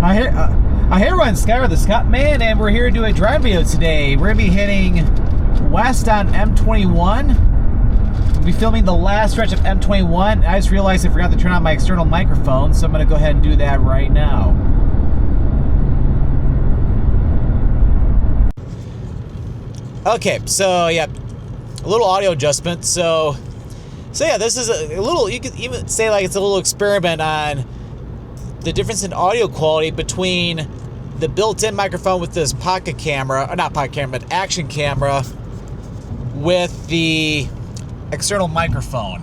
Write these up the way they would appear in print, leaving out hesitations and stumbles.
Hey everyone, Skyler the Scottman, and we're here to do a drive video today. We're going to be heading west on M-21. We'll be filming the last stretch of M-21. I just realized I forgot to turn on my external microphone, so I'm going to go ahead and do that right now. Okay, so yeah, a little audio adjustment. So yeah, this is a little, you could even say like it's a little experiment on the difference in audio quality between the built-in microphone with this pocket camera, or not pocket camera, but action camera, with the external microphone.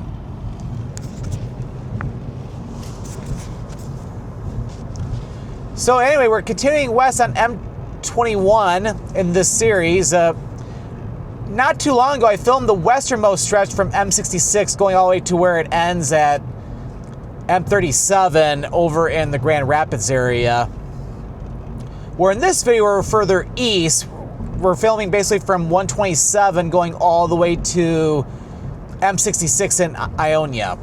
So anyway, we're continuing west on M-21 in this series. Not too long ago, I filmed the westernmost stretch from M-66 going all the way to where it ends at M-37 over in the Grand Rapids area. Where in this video, we're further east. We're filming basically from 127 going all the way to M-66 in Ionia.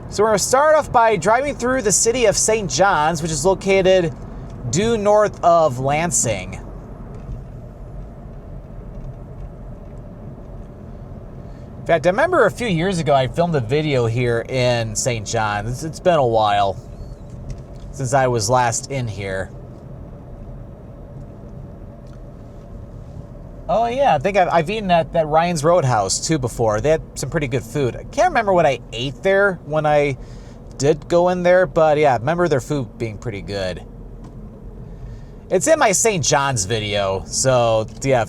So we're going to start off by driving through the city of St. John's, which is located due north of Lansing. In fact, I remember a few years ago I filmed a video here in St. John's. It's been a while since I was last in here. Oh yeah, I think I've eaten at that Ryan's Roadhouse too before. They had some pretty good food. I can't remember what I ate there when I did go in there, but yeah, I remember their food being pretty good. It's in my St. John's video, so yeah,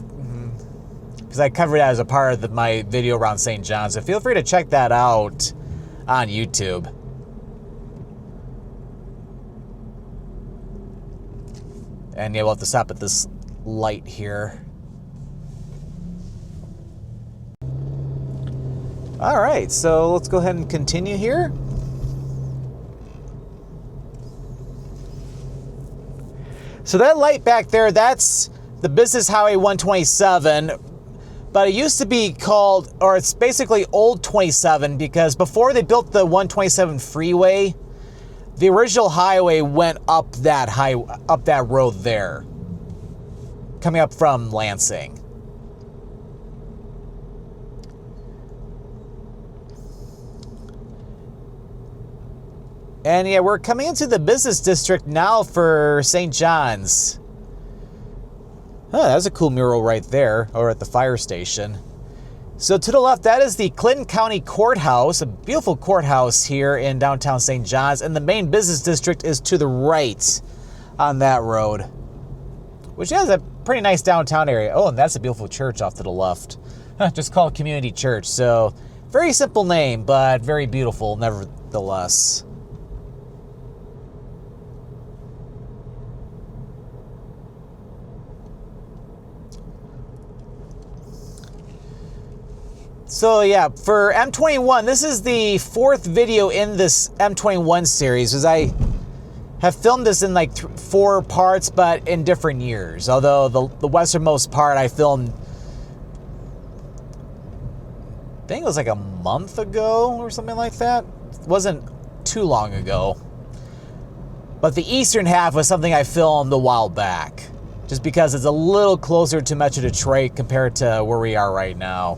because I covered that as a part of my video around St. John's. So feel free to check that out on YouTube. And yeah, we'll have to stop at this light here. All right, so let's go ahead and continue here. So that light back there, that's the Business Highway 127. But it used to be called, or it's basically Old 27, because before they built the 127 freeway, the original highway went up that road there, coming up from Lansing. And yeah, we're coming into the business district now for St. John's. Oh, that's a cool mural right there, or at the fire station. So to the left, that is the Clinton County Courthouse, a beautiful courthouse here in downtown St. John's, and the main business district is to the right on that road, which has a pretty nice downtown area. Oh, and that's a beautiful church off to the left. Just called Community Church, so very simple name, but very beautiful nevertheless. So yeah, for M21, this is the fourth video in this M21 series, because I have filmed this in like 4 parts, but in different years. Although the westernmost part I filmed, I think it was like a month ago or something like that. It wasn't too long ago. But the eastern half was something I filmed a while back, just because it's a little closer to Metro Detroit compared to where we are right now.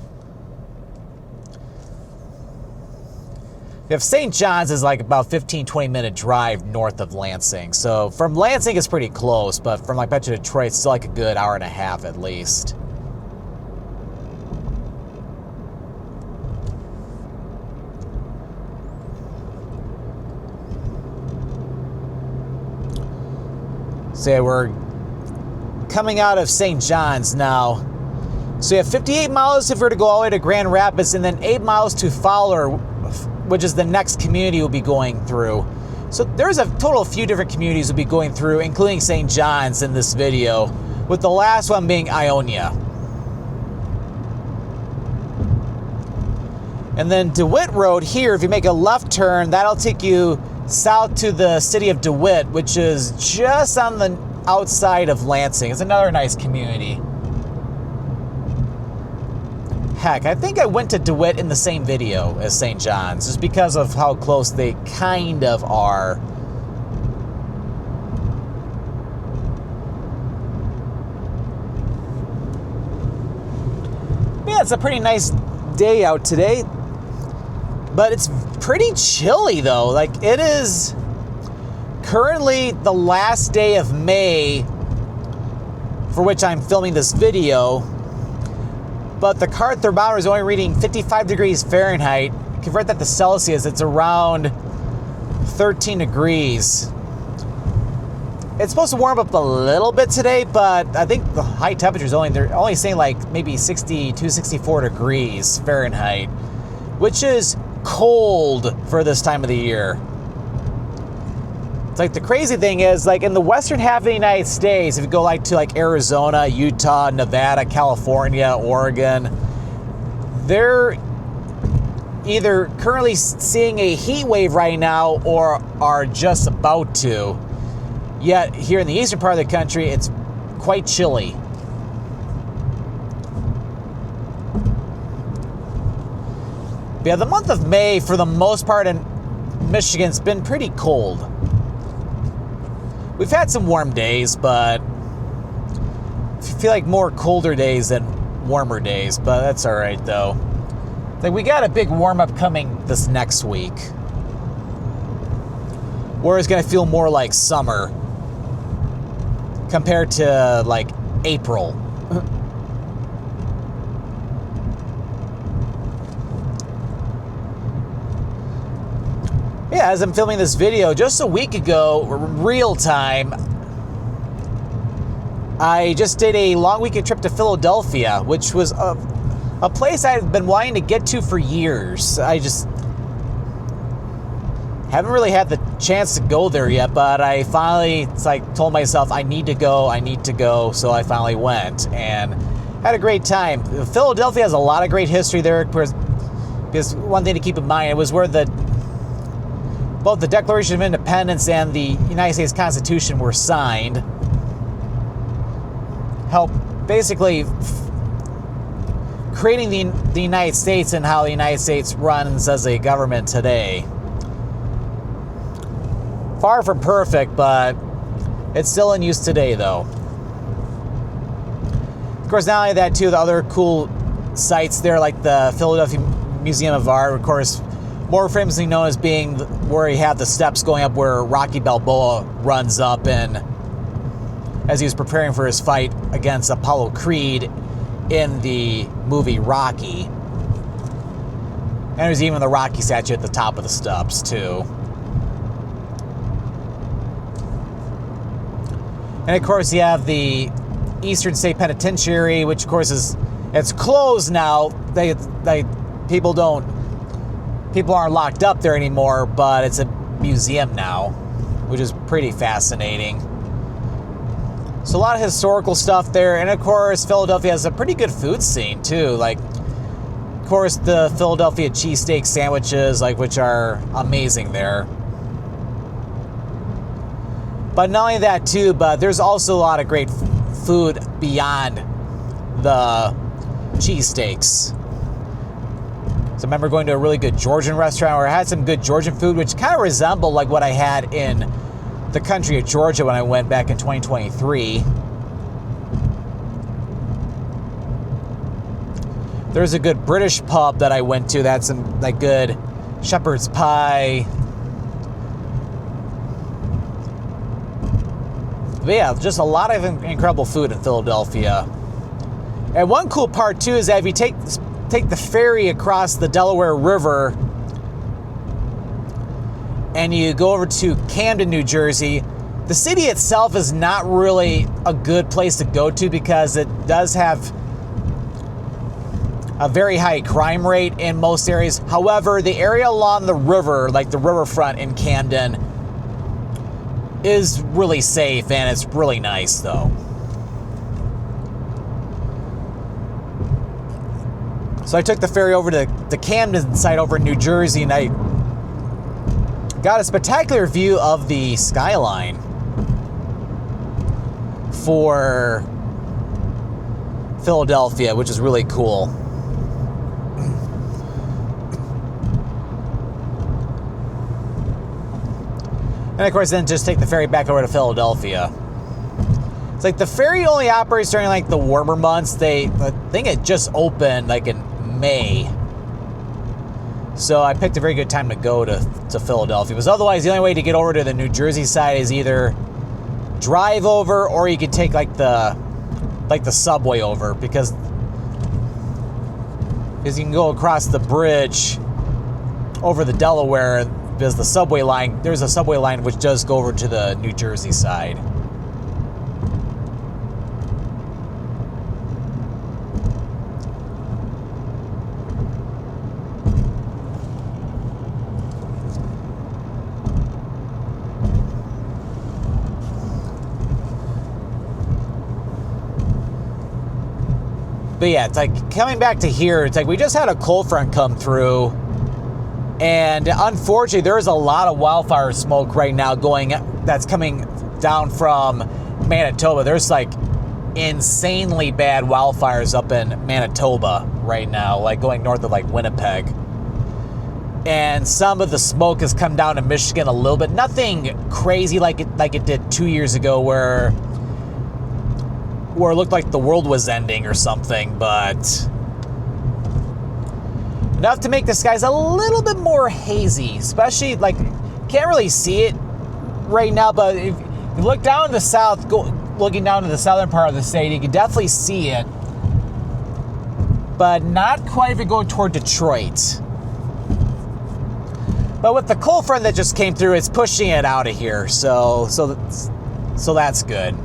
If St. John's is like about 15-20 minute drive north of Lansing. So from Lansing it's pretty close, but from like Metro Detroit it's still like a good hour and a half at least. So yeah, we're coming out of St. John's now. So you have 58 miles if we're to go all the way to Grand Rapids, and then 8 miles to Fowler, which is the next community we'll be going through. So there's a total of few different communities we'll be going through, including St. John's in this video, with the last one being Ionia. And then DeWitt Road here, if you make a left turn, that'll take you south to the city of DeWitt, which is just on the outside of Lansing. It's another nice community. Heck, I think I went to DeWitt in the same video as St. John's, just because of how close they kind of are. it's a pretty nice day out today, but it's pretty chilly though. Like, it is currently the last day of May for which I'm filming this video, but the car thermometer is only reading 55 degrees Fahrenheit. Convert that to Celsius, it's around 13 degrees. It's supposed to warm up a little bit today, but I think the high temperature is they're only saying like maybe 62, 64 degrees Fahrenheit, which is cold for this time of the year. It's like, the crazy thing is, like, in the western half of the United States, if you go like to like Arizona, Utah, Nevada, California, Oregon, they're either currently seeing a heat wave right now or are just about to. Yet here in the eastern part of the country, it's quite chilly. But yeah, the month of May, for the most part in Michigan's been pretty cold. We've had some warm days, but I feel like more colder days than warmer days, but that's all right though. Like, we got a big warm-up coming this next week, where it's gonna feel more like summer compared to like April. Yeah, as I'm filming this video, just a week ago, real time, I just did a long weekend trip to Philadelphia, which was a place I've been wanting to get to for years. I just haven't really had the chance to go there yet, but I finally, told myself I need to go, so I finally went and had a great time. Philadelphia has a lot of great history there, because one thing to keep in mind, it was where both the Declaration of Independence and the United States Constitution were signed. Helped basically creating the United States and how the United States runs as a government today. Far from perfect, but it's still in use today, though. Of course, not only that, too, the other cool sites there, like the Philadelphia Museum of Art, of course, more famously known as being where you have the steps going up where Rocky Balboa runs up and as he was preparing for his fight against Apollo Creed in the movie Rocky. And there's even the Rocky statue at the top of the steps, too. And of course, you have the Eastern State Penitentiary, which of course it's closed now. People aren't locked up there anymore, but it's a museum now, which is pretty fascinating. So a lot of historical stuff there, and of course, Philadelphia has a pretty good food scene too. Like, of course, the Philadelphia cheesesteak sandwiches, which are amazing there. But not only that too, but there's also a lot of great food beyond the cheesesteaks. So I remember going to a really good Georgian restaurant where I had some good Georgian food, which kind of resembled like what I had in the country of Georgia when I went back in 2023. There's a good British pub that I went to that had some good shepherd's pie. But yeah, just a lot of incredible food in Philadelphia. And one cool part too is that if you take the ferry across the Delaware River and you go over to Camden, New Jersey, the city itself is not really a good place to go to because it does have a very high crime rate in most areas. However, the area along the river, like the riverfront in Camden, is really safe and it's really nice though. So I took the ferry over to the Camden site over in New Jersey, and I got a spectacular view of the skyline for Philadelphia, which is really cool. And of course, then just take the ferry back over to Philadelphia. It's like the ferry only operates during like the warmer months. I think it just opened like in May. So I picked a very good time to go to Philadelphia. Because otherwise the only way to get over to the New Jersey side is either drive over or you could take like the subway over, because you can go across the bridge over the Delaware, because there's a subway line which does go over to the New Jersey side. But yeah, it's like coming back to here, it's like we just had a cold front come through, and unfortunately there is a lot of wildfire smoke right now that's coming down from Manitoba. There's like insanely bad wildfires up in Manitoba right now, like going north of like Winnipeg. And some of the smoke has come down to Michigan a little bit. Nothing crazy like it did 2 years ago where it looked like the world was ending or something, but enough to make the skies a little bit more hazy, especially like can't really see it right now, but if you look down in the south, looking down to the southern part of the state, you can definitely see it, but not quite if you're going toward Detroit. But with the cold front that just came through, it's pushing it out of here, so that's good.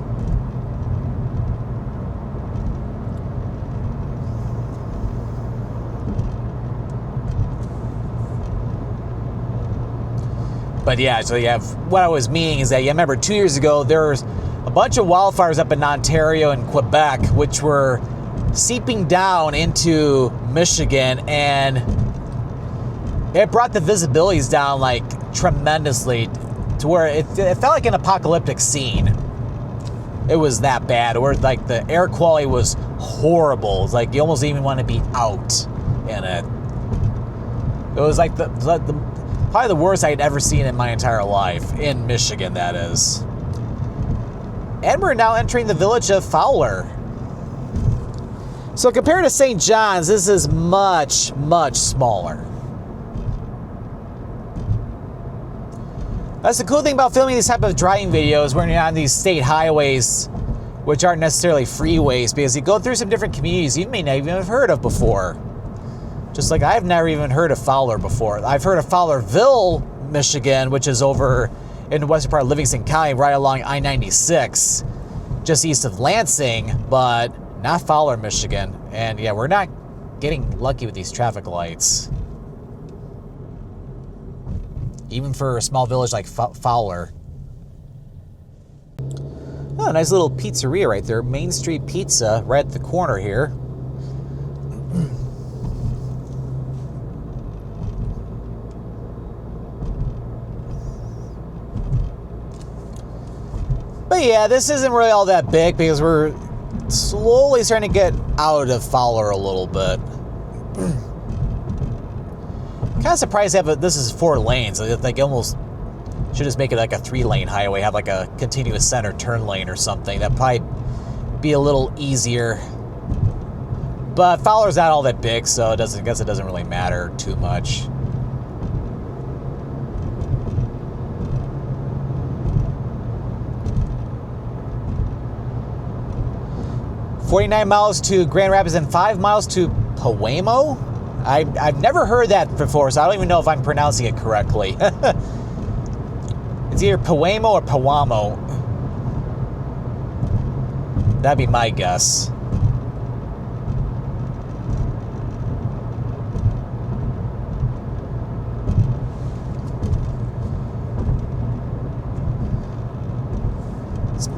But yeah, so you have, what I was meaning is that, you remember 2 years ago, there was a bunch of wildfires up in Ontario and Quebec, which were seeping down into Michigan, and it brought the visibilities down like tremendously to where it felt like an apocalyptic scene. It was that bad, where like the air quality was horrible. It's like you almost even want to be out in it. It was like probably the worst I'd ever seen in my entire life, in Michigan, that is. And we're now entering the village of Fowler. So compared to St. John's, this is much, much smaller. That's the cool thing about filming these type of driving videos when you're on these state highways, which aren't necessarily freeways, because you go through some different communities you may not even have heard of before. Just like I've never even heard of Fowler before. I've heard of Fowlerville, Michigan, which is over in the western part of Livingston County, right along I-96, just east of Lansing, but not Fowler, Michigan. And yeah, we're not getting lucky with these traffic lights. Even for a small village like Fowler. Oh, nice little pizzeria right there. Main Street Pizza, right at the corner here. But yeah, this isn't really all that big because we're slowly starting to get out of Fowler a little bit. Kind of surprised to have this is 4 lanes. I think almost should just make it like a 3-lane highway, have like a continuous center turn lane or something. That'd probably be a little easier. But Fowler's not all that big, so I guess it doesn't really matter too much. $49 miles to Grand Rapids and 5 miles to Pewamo? I've never heard that before, so I don't even know if I'm pronouncing it correctly. It's either Pewamo or Pewamo. That'd be my guess.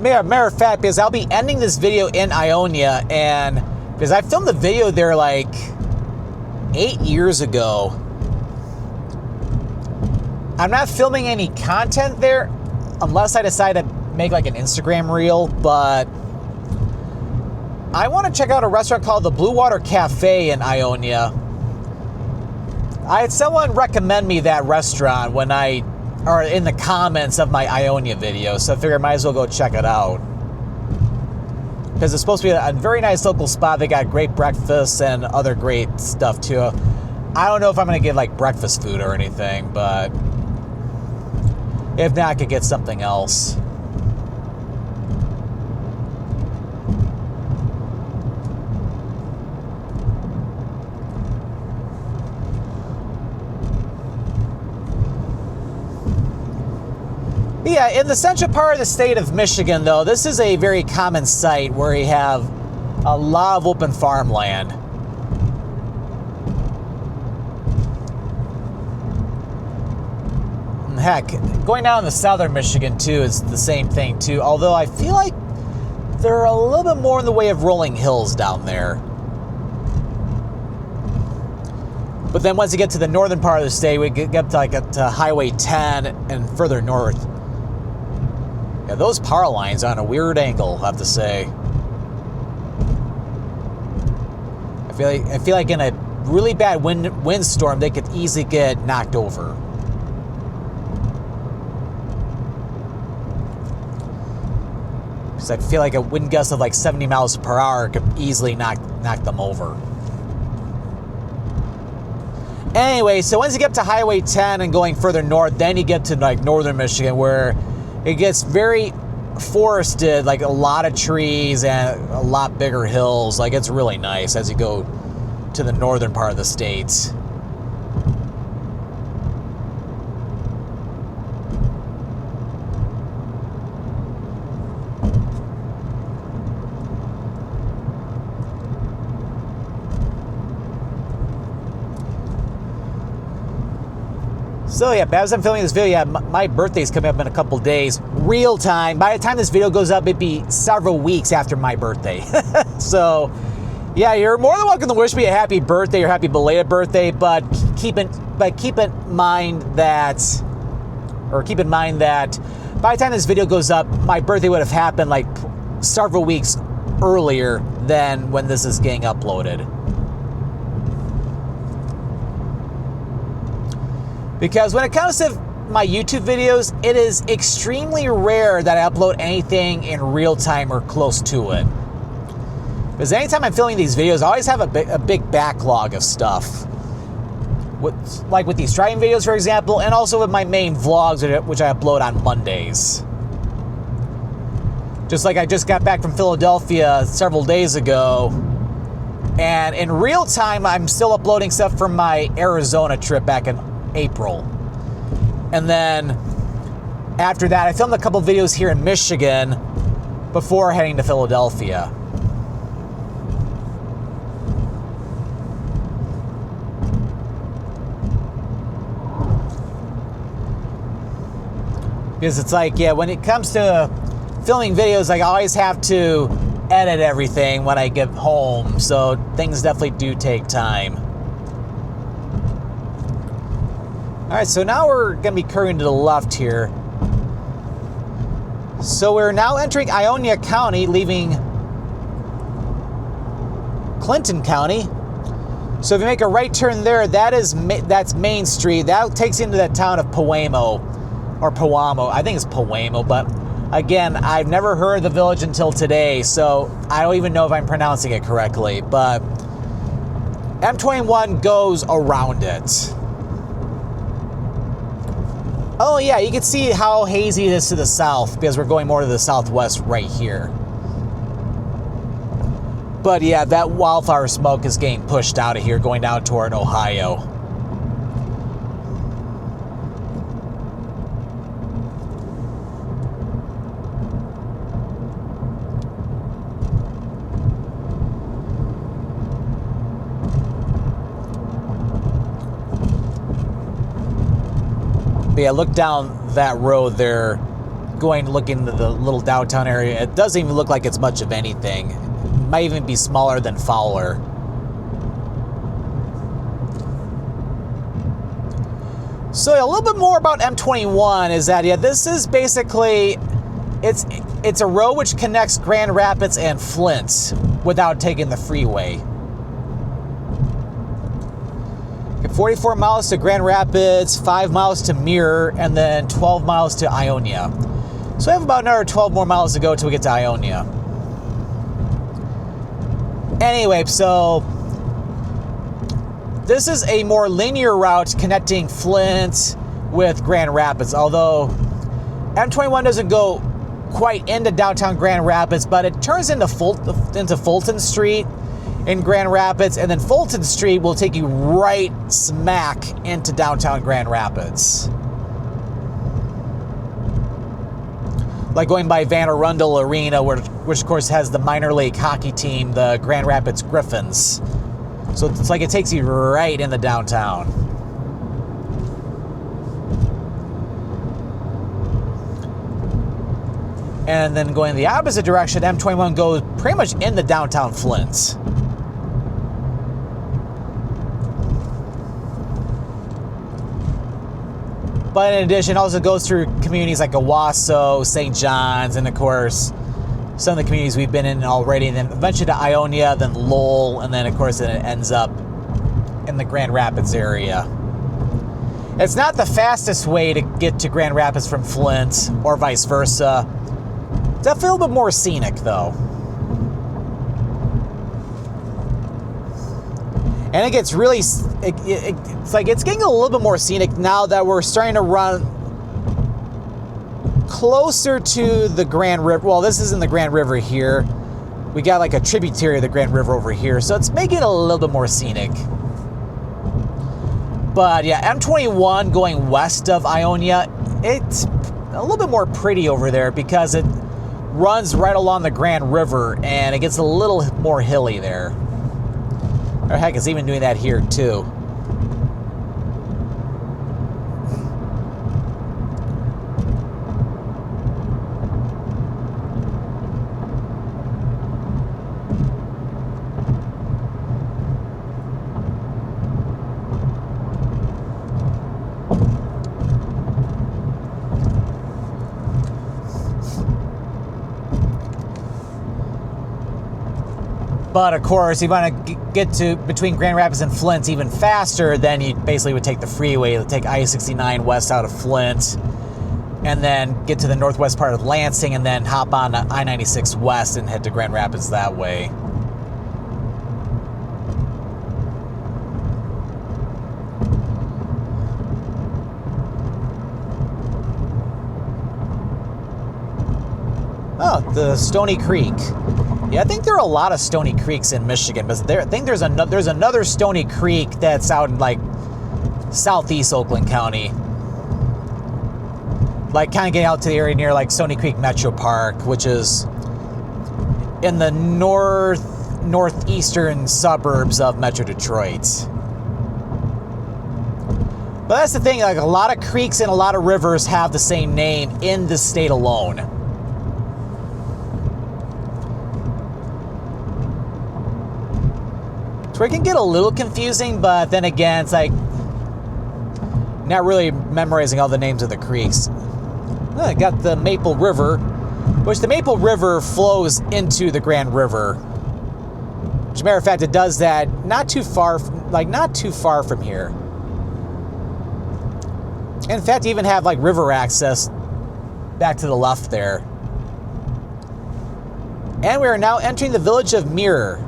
Matter of fact, because I'll be ending this video in Ionia, and because I filmed the video there like 8 years ago. I'm not filming any content there unless I decide to make like an Instagram reel, but I want to check out a restaurant called the Blue Water Cafe in Ionia. I had someone recommend me that restaurant or in the comments of my Ionia video, so I figured I might as well go check it out. because it's supposed to be a very nice local spot. They got great breakfast and other great stuff too. I don't know if I'm going to get like breakfast food or anything, but if not, I could get something else. Yeah, in the central part of the state of Michigan, though, this is a very common site where you have a lot of open farmland. And heck, going down to southern Michigan, too, is the same thing, too. Although I feel like there are a little bit more in the way of rolling hills down there. But then once you get to the northern part of the state, we get up to like to Highway 10 and further north. Yeah, those power lines are on a weird angle, I have to say. I feel like in a really bad windstorm, they could easily get knocked over. Because I feel like a wind gust of like 70 miles per hour could easily knock them over. Anyway, so once you get to Highway 10 and going further north, then you get to like northern Michigan, where it gets very forested, like a lot of trees and a lot bigger hills. Like, it's really nice as you go to the northern part of the state. So yeah, as I'm filming this video, yeah, my birthday's coming up in a couple days, real time. By the time this video goes up, it'd be several weeks after my birthday. So yeah, you're more than welcome to wish me a happy birthday or happy belated birthday, but keep in mind that by the time this video goes up, my birthday would have happened like several weeks earlier than when this is getting uploaded. Because when it comes to my YouTube videos, it is extremely rare that I upload anything in real time or close to it. Because anytime I'm filming these videos, I always have a big backlog of stuff. Like with these driving videos, for example, and also with my main vlogs, which I upload on Mondays. Just like I just got back from Philadelphia several days ago, and in real time, I'm still uploading stuff from my Arizona trip back in April. And then after that, I filmed a couple videos here in Michigan before heading to Philadelphia. Because it's like, yeah, when it comes to filming videos, I always have to edit everything when I get home, so things definitely do take time. All right, so now we're going to be curving to the left here. So we're now entering Ionia County, leaving Clinton County. So if you make a right turn there, that's Main Street. That takes you into that town of Pewamo, or Pewamo. I think it's Pewamo, but again, I've never heard of the village until today, so I don't even know if I'm pronouncing it correctly. But M-21 goes around it. Oh yeah, you can see how hazy it is to the south because we're going more to the southwest right here. But yeah, that wildfire smoke is getting pushed out of here, going down toward Ohio. But yeah, look down that road there, looking into the little downtown area. It doesn't even look like it's much of anything. It might even be smaller than Fowler. So a little bit more about M-21 is that, yeah, this is basically, it's a road which connects Grand Rapids and Flint without taking the freeway. 44 miles to Grand Rapids, 5 miles to Muir, and then 12 miles to Ionia. So I have about another 12 more miles to go till we get to Ionia. Anyway, so this is a more linear route connecting Flint with Grand Rapids, although M-21 doesn't go quite into downtown Grand Rapids, but it turns into Fulton Street in Grand Rapids, and then Fulton Street will take you right smack into downtown Grand Rapids. Like going by Van Arundel Arena, which of course has the minor league hockey team, the Grand Rapids Griffins. So it's like it takes you right in the downtown. And then going the opposite direction, M-21 goes pretty much into downtown Flint. But in addition, it also goes through communities like Owasso, St. John's, and of course, some of the communities we've been in already, and then eventually to Ionia, then Lowell, and then of course it ends up in the Grand Rapids area. It's not the fastest way to get to Grand Rapids from Flint, or vice versa. It's a little bit more scenic, though. And it gets really, it's like it's getting a little bit more scenic now that we're starting to run closer to the Grand River. Well, this isn't the Grand River here. We got like a tributary of the Grand River over here, so it's making it a little bit more scenic. But yeah, M-21 going west of Ionia, it's a little bit more pretty over there because it runs right along the Grand River and it gets a little more hilly there. Or heck, it's even doing that here too. But of course, you want to get to between Grand Rapids and Flint even faster, then you basically would take the freeway, take I-69 west out of Flint, and then get to the northwest part of Lansing, and then hop on I-96 west and head to Grand Rapids that way. Oh, the Stony Creek. Yeah, I think there are a lot of Stony Creeks in Michigan, but I think there's another Stony Creek that's out in like southeast Oakland County. Like kind of getting out to the area near like Stony Creek Metro Park, which is in the northeastern suburbs of Metro Detroit. But that's the thing, like a lot of creeks and a lot of rivers have the same name in the state alone. So it can get a little confusing, but then again, it's like not really memorizing all the names of the creeks. I got the Maple River, which the Maple River flows into the Grand River. As a matter of fact, it does that not too far from here. In fact, you even have like river access back to the left there. And we are now entering the village of Muir.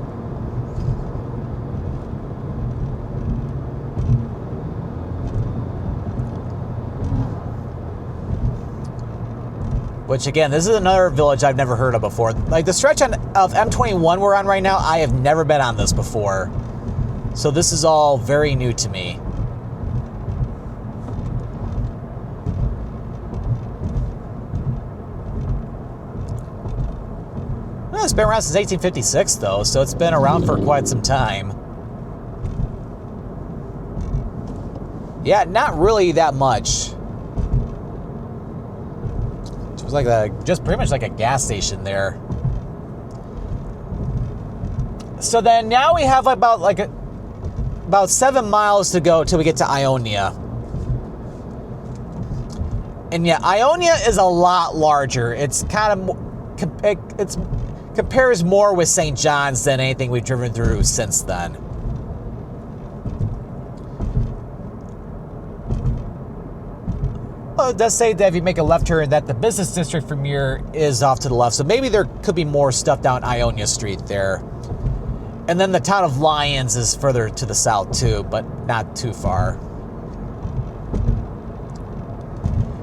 Which again, this is another village I've never heard of before. Like the stretch of M21 we're on right now, I have never been on this before. So this is all very new to me. Well, it's been around since 1856 though, so it's been around for quite some time. Yeah, not really that much. Like just pretty much like a gas station there. So then now we have about 7 miles to go till we get to Ionia. And yeah, Ionia is a lot larger. It's kind of it compares more with St. John's than anything we've driven through since then. Well, it does say that if you make a left turn that the business district from Muir is off to the left. So maybe there could be more stuff down Ionia Street there. And then the town of Lyons is further to the south too, but not too far.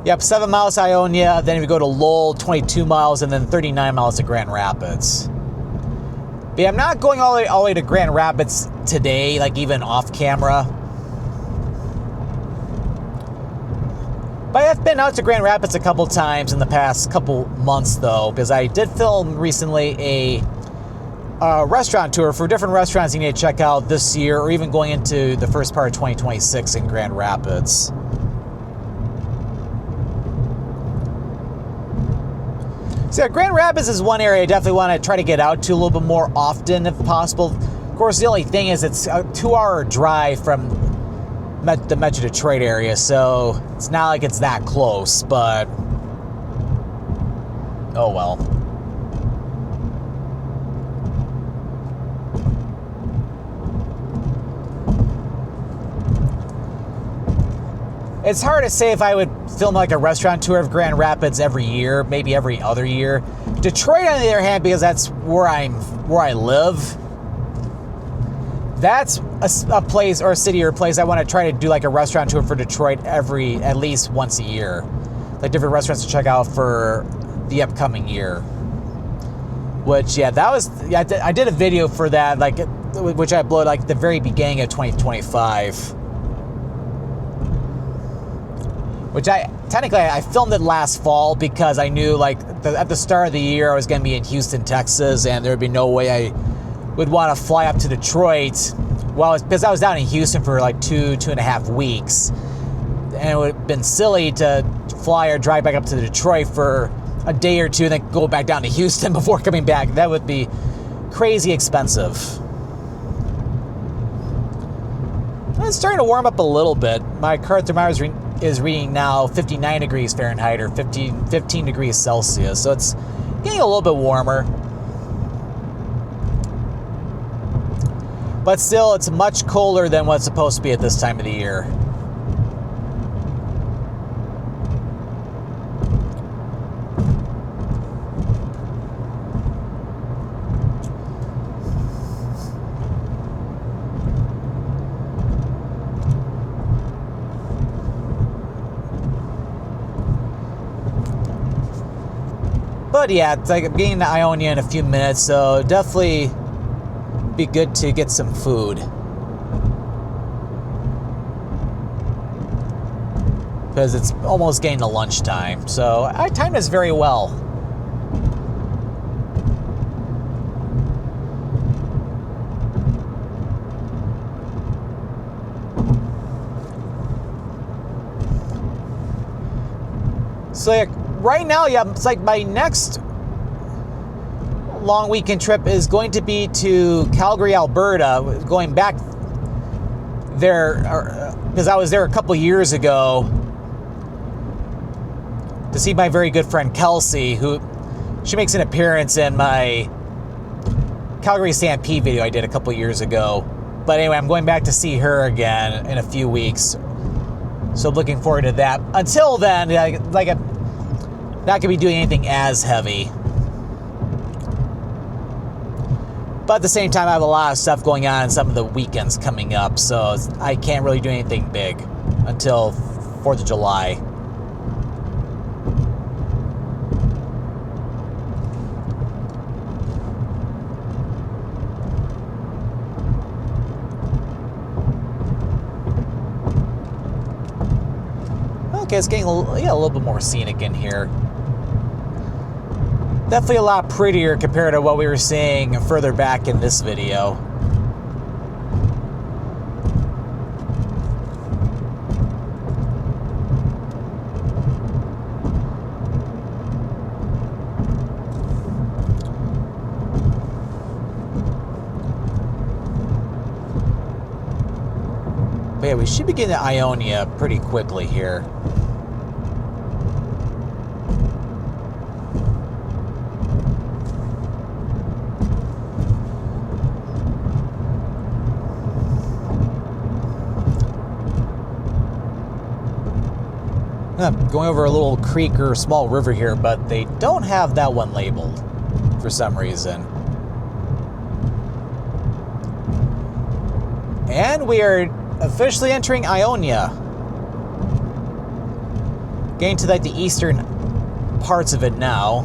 Yep, 7 miles to Ionia, then we go to Lowell, 22 miles, and then 39 miles to Grand Rapids. But yeah, I'm not going all the way to Grand Rapids today, like even off camera. But I've been out to Grand Rapids a couple times in the past couple months, though, because I did film recently a restaurant tour for different restaurants you need to check out this year, or even going into the first part of 2026 in Grand Rapids. So yeah, Grand Rapids is one area I definitely want to try to get out to a little bit more often if possible. Of course, the only thing is it's a 2-hour drive from the Metro Detroit area, so it's not like it's that close, but oh well. It's hard to say if I would film like a restaurant tour of Grand Rapids every year, maybe every other year. Detroit, on the other hand, because that's where I live, that's a place or a city or a place I want to try to do like a restaurant tour for Detroit at least once a year. Like different restaurants to check out for the upcoming year. Which, yeah, I did a video for that, like, which I uploaded like the very beginning of 2025. Which I filmed it last fall because I knew like at the start of the year I was going to be in Houston, Texas, and there would be no way I would want to fly up to Detroit. Well, because I was down in Houston for like 2.5 weeks, and it would have been silly to fly or drive back up to Detroit for a day or two and then go back down to Houston before coming back. That would be crazy expensive. It's starting to warm up a little bit. My car thermometer is reading now 59 degrees Fahrenheit or 15 degrees Celsius. So it's getting a little bit warmer. But still, it's much colder than what it's supposed to be at this time of the year. But yeah, it's like I'm getting to Ionia in a few minutes, so definitely be good to get some food. Because it's almost getting to lunchtime, so I timed this very well. So yeah, right now, yeah, it's like my next long weekend trip is going to be to Calgary, Alberta. Going back there because I was there a couple years ago to see my very good friend Kelsey, who she makes an appearance in my Calgary Stampede video I did a couple years ago. But anyway, I'm going back to see her again in a few weeks, so I'm looking forward to that. Until then, like I'm not going to be doing anything as heavy. But at the same time, I have a lot of stuff going on in some of the weekends coming up, so I can't really do anything big until 4th of July. Okay, it's getting a little bit more scenic in here. Definitely a lot prettier compared to what we were seeing further back in this video. But yeah, we should be getting to Ionia pretty quickly here. I'm going over a little creek or small river here, but they don't have that one labeled for some reason. And we are officially entering Ionia. Getting to like the eastern parts of it now.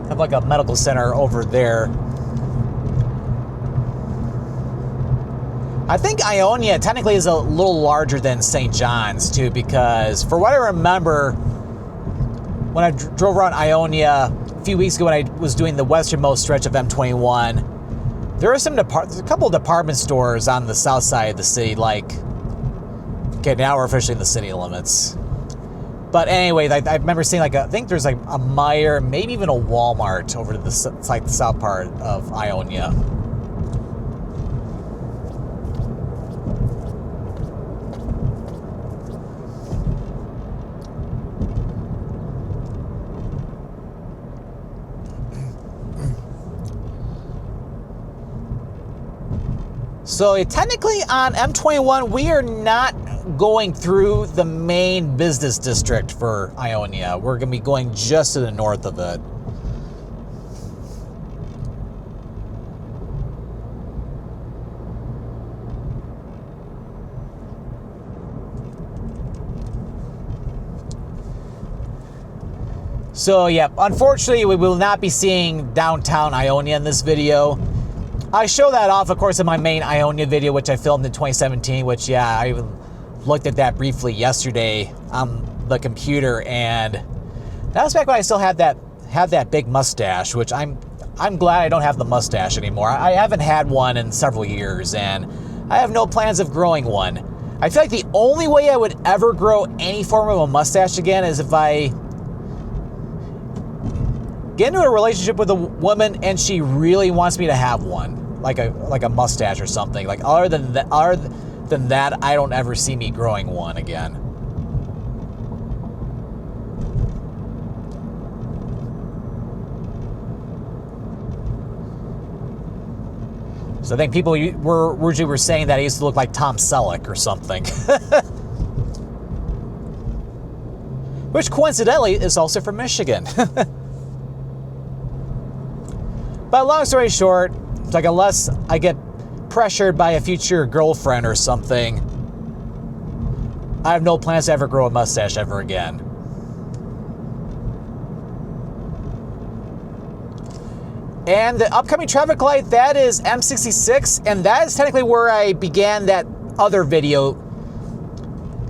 Have like a medical center over there. I think Ionia technically is a little larger than St. John's too, because for what I remember, when I drove around Ionia a few weeks ago when I was doing the westernmost stretch of M-21, there are there's a couple of department stores on the south side of the city, like, okay, now we're officially in the city limits. But anyway, I remember seeing I think there's like a Muir, maybe even a Walmart over to the south part of Ionia. So technically on M21, we are not going through the main business district for Ionia. We're going to be going just to the north of it. So yeah, unfortunately we will not be seeing downtown Ionia in this video. I show that off, of course, in my main Ionia video, which I filmed in 2017, which, yeah, I even looked at that briefly yesterday on the computer, and that was back when I still had that big mustache, which I'm glad I don't have the mustache anymore. I haven't had one in several years, and I have no plans of growing one. I feel like the only way I would ever grow any form of a mustache again is if I get into a relationship with a woman and she really wants me to have one, like a mustache or something. Like other than that, I don't ever see me growing one again. So I think people were saying that I used to look like Tom Selleck or something. Which coincidentally is also from Michigan. But long story short, it's like unless I get pressured by a future girlfriend or something, I have no plans to ever grow a mustache ever again. And the upcoming traffic light, that is M-66, and that is technically where I began that other video.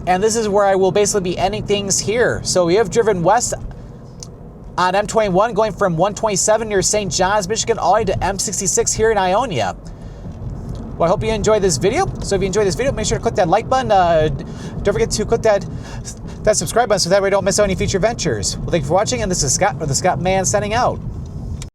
And this is where I will basically be ending things here. So we have driven west on M21, going from 127 near St. John's, Michigan, all the way to M66 here in Ionia. Well, I hope you enjoyed this video. So if you enjoyed this video, make sure to click that like button. Don't forget to click that subscribe button so that way you don't miss out any future ventures. Well, thank you for watching, and this is Scott, or the Scott Man, signing out.